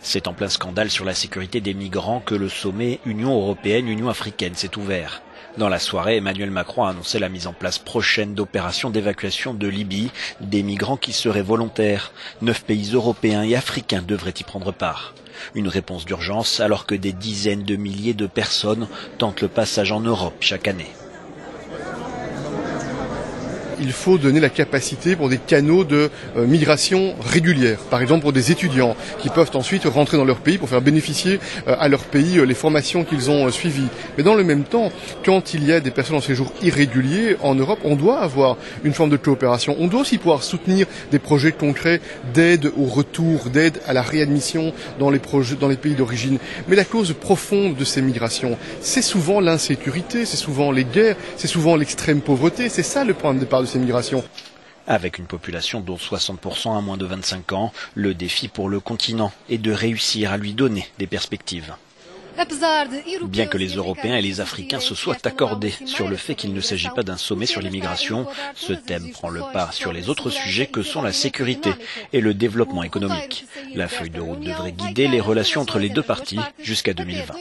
C'est en plein scandale sur la sécurité des migrants que le sommet Union européenne-Union africaine s'est ouvert. Dans la soirée, Emmanuel Macron a annoncé la mise en place prochaine d'opérations d'évacuation de Libye, des migrants qui seraient volontaires. 9 pays européens et africains devraient y prendre part. Une réponse d'urgence alors que des dizaines de milliers de personnes tentent le passage en Europe chaque année. Il faut donner la capacité pour des canaux de migration régulière. Par exemple pour des étudiants qui peuvent ensuite rentrer dans leur pays pour faire bénéficier à leur pays les formations qu'ils ont suivies. Mais dans le même temps, quand il y a des personnes en séjour irrégulier en Europe, on doit avoir une forme de coopération. On doit aussi pouvoir soutenir des projets concrets d'aide au retour, d'aide à la réadmission dans les pays d'origine. Mais la cause profonde de ces migrations, c'est souvent l'insécurité, c'est souvent les guerres, c'est souvent l'extrême pauvreté. C'est ça le point de départ de ces migrations. Avec une population dont 60% a moins de 25 ans, le défi pour le continent est de réussir à lui donner des perspectives. Bien que les Européens et les Africains se soient accordés sur le fait qu'il ne s'agit pas d'un sommet sur l'immigration, ce thème prend le pas sur les autres sujets que sont la sécurité et le développement économique. La feuille de route devrait guider les relations entre les deux parties jusqu'à 2020.